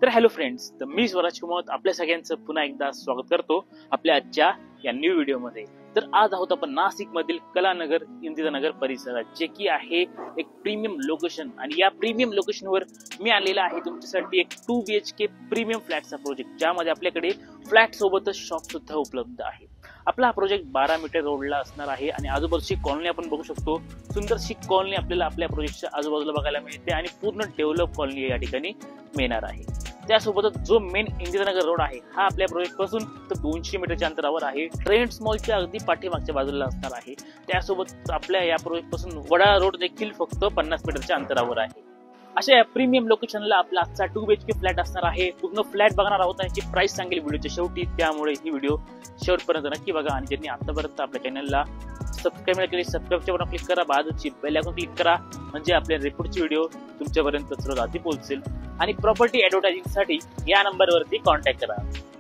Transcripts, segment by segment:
तर hello friends, तर मी स्वराज कुमार आपल्या सगळ्यांचं पुन्हा एकदा स्वागत करतो आपल्या आजच्या या न्यू व्हिडिओमध्ये। तर आज आहोत आपण नाशिक मधील कलानगर इंदिरानगर परिसरात, जे की आहे एक प्रीमियम लोकेशन। आणि या प्रीमियम लोकेशनवर मी आलेला आहे तुमच्यासाठी एक 2 BHK प्रीमियम फ्लॅटचा प्रोजेक्ट, ज्यामध्ये आपल्याकडे फ्लॅट सोबतच शॉप सुद्धा उपलब्ध आहे। आपला हा प्रोजेक्ट 12 मीटर रोडला असणार आहे आणि आजूबाजूची कॉलनी आपण बघू शकतो। सुंदरशी कॉलनी आपल्याला आपल्या प्रोजेक्टच्या आजूबाजूला बघायला मिळते आणि पूर्ण डेव्हलप कॉलनी या ठिकाणी मिळणार आहे। त्यासोबतच जो मेन इंदिरानगर रोड आहे हा आपल्या प्रोजेक्ट पासून तर 200 मीटरच्या अंतरावर आहे। ट्रेंड्स मॉलच्या अगदी पाठीमागच्या बाजूला असणार आहे। त्यासोबत आपल्या या प्रोजेक्ट पासून वडा रोड देखील फक्त 50 मीटरच्या अंतरावर आहे। अशा या प्रीमियम लोकेशनला आपला आजचा 2 BHK फ्लॅट असणार आहे। पूर्ण फ्लॅट बघणार आहोत आणि याची प्राइस सांगेल व्हिडिओच्या शेवटी, त्यामुळे ही व्हिडिओ शेवटपर्यंत नक्की बघा। आणि ज्यांनी आतापर्यंत आपल्या चॅनलला सबस्क्राईब नाही केली, सबस्क्राईबच्या बटन क्लिक करा, बाजूची बेल आयकॉन क्लिक करा, म्हणजे आपल्या रिपोर्टची व्हिडिओ तुमच्यापर्यंत सर्वात आधी पोहोचेल। आणि प्रॉपर्टी ऍडव्हर्टायझिंग साठी या नंबरवरती कॉन्टॅक्ट करा।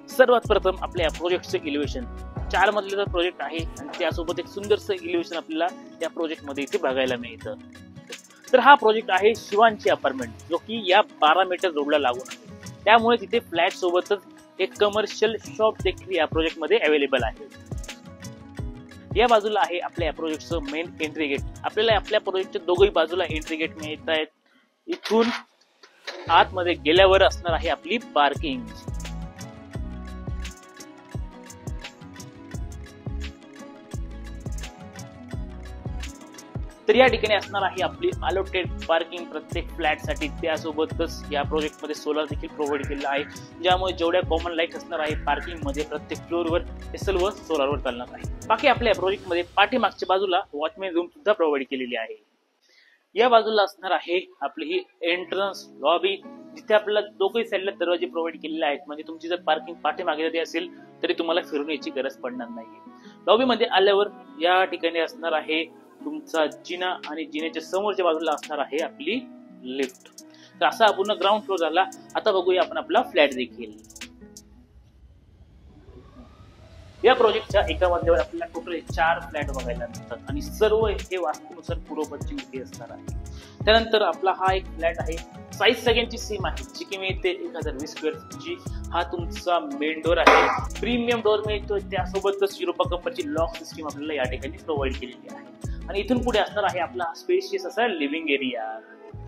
सर्वात प्रथम आपल्या प्रोजेक्टचं इलिव्हेशन 4 मजल्याचा प्रोजेक्ट आहे आणि त्यासोबत एक सुंदरसं इलिव्हेशन आपल्याला या प्रोजेक्ट मध्ये इथे बघायला मिळतं। तर हा प्रोजेक्ट आहे शिवांची अपार्टमेंट, जो की या 12 मीटर रोडला लागून आहे। त्यामुळे तिथे फ्लॅट सोबतच एक कमर्शियल शॉप देखील या प्रोजेक्ट मध्ये अवेलेबल आहे। या बाजूला आहे आपल्या या प्रोजेक्टचं मेन एंट्री गेट। आपल्याला आपल्या प्रोजेक्टच्या दोघही बाजूला एंट्री गेट मिळत आहेत। इथून आतमध्ये गेल्यावर असणार आहे आपली पार्किंग। तर या ठिकाणी असणार आहे आपली अलोटेड पार्किंग प्रत्येक फ्लॅट साठी। त्यासोबतच या प्रोजेक्ट मध्ये सोलर देखील प्रोव्हाइड केलेला आहे, ज्यामुळे जेवढ्या कॉमन लाईट असणार आहे पार्किंग मध्ये प्रत्येक फ्लोअरवर हे सर्व सोलरवर चालणार आहे। बाकी आपल्या प्रोजेक्ट मध्ये पाठीमागच्या बाजूला वॉचमॅन रूम सुद्धा प्रोव्हाइड केलेली आहे। या बाजूला असणार आहे आपली ही एंट्रन्स लॉबी, जिथे आपल्याला दोघही साईडला दरवाजे प्रोव्हाइड केलेले आहेत, म्हणजे तुमची जर पार्किंग पाठीमागे जरी असेल तरी तुम्हाला फिरून यायची गरज पडणार नाही। लॉबी मध्ये आल्यावर या ठिकाणी असणार आहे तुमचा जिना आणि जिन्याच्या समोरच्या बाजूला असणार आहे आपली लिफ्ट। तर असा पूर्ण ग्राउंड फ्लोर झाला। आता बघूया आपण आपला फ्लॅट देखील। या प्रोजेक्टच्या एका मजल्यावर आपल्याला टोटल 4 फ्लॅट बघायला मिळतात आणि सर्व हे वास्तूनुसार पूर्व पश्चिम असणार आहे। त्यानंतर आपला हा एक फ्लॅट आहे। साईज सगळ्यांची सेम आहे, जी की मिळते 1020 स्क्वेअर फूटची। हा तुमचा मेन डोर आहे, प्रीमियम डोर मिळतो। त्यासोबतच युरोपा कंपनीची लॉक सिस्टीम आपल्याला या ठिकाणी प्रोव्हाइड केलेली आहे। आणि इथून पुढे असणार आहे आपला स्पेशियस असा लिव्हिंग एरिया।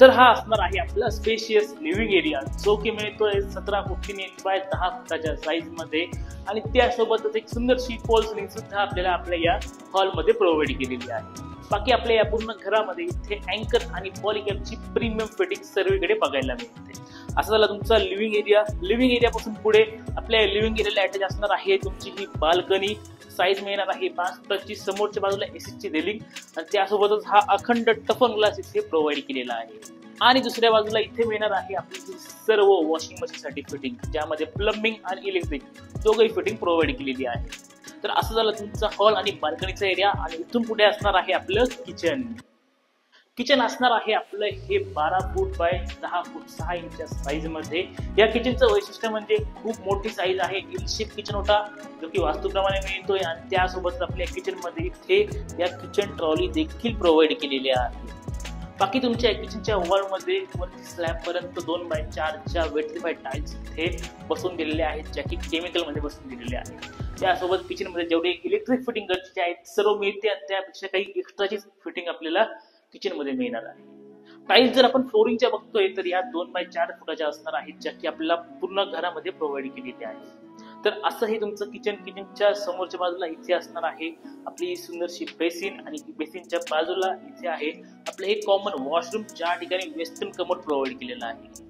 तर हा असणार आहे आपला स्पेशियस लिव्हिंग एरिया, जो की मिळतोय 17 फुटी बाय 10 फुटाच्या साईज मध्ये। आणि त्यासोबतच एक सुंदरशी फॉल सिलिंग सुद्धा आपल्याला आपल्या या हॉल मध्ये प्रोव्हाइड केलेली आहे। बाकी आपल्या या पूर्ण घरामध्ये इथे अँकर आणि पॉलिकॅपची प्रीमियम फिटिंग सर्वीकडे बघायला मिळते। असा झाला तुमचा लिव्हिंग एरिया। लिव्हिंग एरिया पासून पुढे आपल्या लिव्हिंग एरियाला अटॅच असणार आहे तुमची ही बाल्कनी। साईज मिळणार आहे 5 फुटाची, समोरच्या बाजूला एसीची रेलिंग आणि त्यासोबतच हा अखंड टफन ग्लास इथे प्रोव्हाइड केलेला आहे। आणि दुसऱ्या बाजूला इथे मिळणार आहे आपली सर्व वॉशिंग मशीन साठी फिटिंग, ज्यामध्ये प्लंबिंग आणि इलेक्ट्रिक दोघही फिटिंग प्रोव्हाइड केलेली आहे। तर असं झालं तुमचा हॉल आणि बाल्कनीचा एरिया। आणि इथून पुढे असणार आहे आपलं किचन। किचन असणार आहे आपलं हे 12 foot by 10 foot 6 inch size मध्ये। या किचनचं वैशिष्ट्य म्हणजे खूप मोठी साईज आहे, एल शेप किचन होता, जो की वास्तूप्रमाणे मिळतोय। आणि त्यासोबत आपल्या किचन मध्ये इथे या किचन ट्रॉली देखील प्रोव्हाइड केलेल्या आहे। बाकी तुमच्या किचनच्या वॉल मध्ये वरती स्लॅब पर्यंत 2x4च्या वेट्रिफाईड टाइल्स इथे बसून दिलेले आहेत, ज्या की केमिकल मध्ये बसून दिलेले आहेत। त्यासोबत किचन मध्ये जेवढे इलेक्ट्रिक फिटिंग गरजेचे आहेत सर्व मिळते आणि त्यापेक्षा काही एक्स्ट्राची फिटिंग आपल्याला किचन मध्ये मिळणार आहे। टाइल्स जर आपण फ्लोरिंगच्या बघतोय तर या 2x4 फुटाच्या असणार आहेत, ज्या की आपल्याला पूर्ण घरामध्ये प्रोव्हाइड केलेली आहे। तर असं हे तुमचं किचन। किचनच्या समोरच्या बाजूला इथे असणार आहे आपली सुंदरशी बेसिन आणि बेसिनच्या बाजूला इथे आहे आपलं हे कॉमन वॉशरूम, ज्या ठिकाणी वेस्टर्न कमोड प्रोव्हाइड केलेला आहे।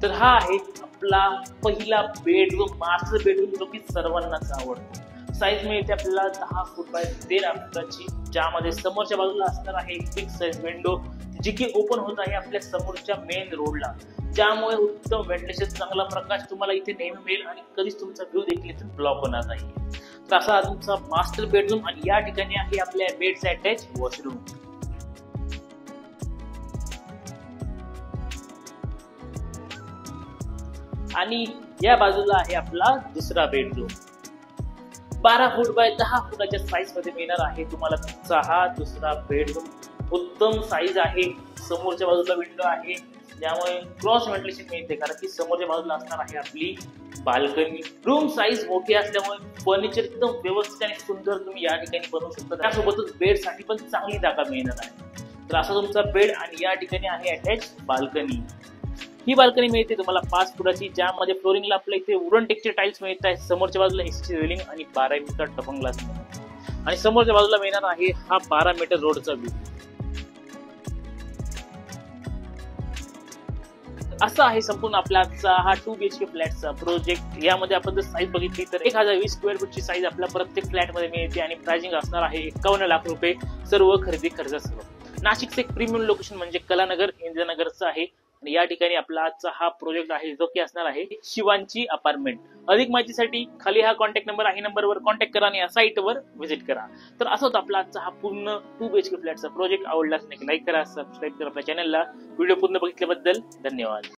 तर हा आहे आपला पहिला बेडरूम, मास्टर बेडरूम, जो की सर्वांनाच आवडतो। साईज मिळते आपल्याला 10 फूट बाय 13 फुटाची, ज्यामध्ये समोरच्या बाजूला असणार आहे बिग साईज विंडो, जी की ओपन होत आहे आपल्या समोरच्या मेन रोडला, ज्यामुळे उत्तम व्हेंटिलेशन, चांगला प्रकाश तुम्हाला इथे नेहमी मिळेल आणि कधीच तुमचा व्ह्यू देखील इथून ब्लॉक होणार नाही। तर असा तुमचा मास्टर बेडरूम आणि या ठिकाणी आहे आपल्या बेडचा अटॅच वॉशरूम। आणि या बाजूला आहे आपला दुसरा बेडरूम। 12 फूट बाय 10 फुटाच्या साईज मध्ये मिळणार आहे तुम्हाला असा हा दुसरा बेडरूम, उत्तम साईज आहे, समोरच्या बाजूला विंडो आहे, त्यामुळे क्रॉस व्हेंटिलेशन मिळते, कारण की समोरच्या बाजूला असणार आहे आपली बाल्कनी. रूम साईज मोठी असल्यामुळे फर्निचर एकदम व्यवस्थित आणि सुंदर तुम्ही या ठिकाणी बनवू शकता. त्यासोबतच बेड साठी पण चांगली जागा मिळणार आहे. तर असा तुमचा बेड आणि या ठिकाणी आहे अटॅच बाल्कनी. ही बाल्कनी मिळते तुम्हाला 5 फुटाची, ज्यामध्ये फ्लोरिंगला आपल्या इथे वुडन टेक्स्चर टाइल्स मिळत आहे, समोरच्या बाजूला एसटी रेलिंग आणि 12 मीटर टफन ग्लास मिळणार आणि समोरच्या बाजूला मिळणार आहे हा 12 मीटर रोडचा व्ह्यू. असा आहे संपूर्ण आपला आजचा हा 2 BHK फ्लॅटचा प्रोजेक्ट. यामध्ये आपण जर साईज बघितली तर 1020 स्क्वेअर फूटची साईज आपल्या प्रत्येक फ्लॅटमध्ये मिळते आणि प्राइसिंग असणार आहे 51 लाख रुपये, सर्व खरेदी खर्चासह. नाशिकचं एक प्रीमियम लोकेशन म्हणजे कलानगर इंदिरानगरचं आहे आणि या ठिकाणी आपला आजचा हा प्रोजेक्ट आहे जो की असणार आहे शिवांची अपार्टमेंट. अधिक माहितीसाठी खाली हा कॉन्टॅक्ट नंबर आहे, नंबरवर कॉन्टॅक्ट करा आणि या साईटवर व्हिजिट करा. तर असं होतं आपला आजचा हा पूर्ण 2 BHK फ्लॅटचा प्रोजेक्ट. आवडला असेल लाईक करा, सबस्क्राईब करा आपल्या चॅनलला. व्हिडिओ पूर्ण बघितल्याबद्दल धन्यवाद.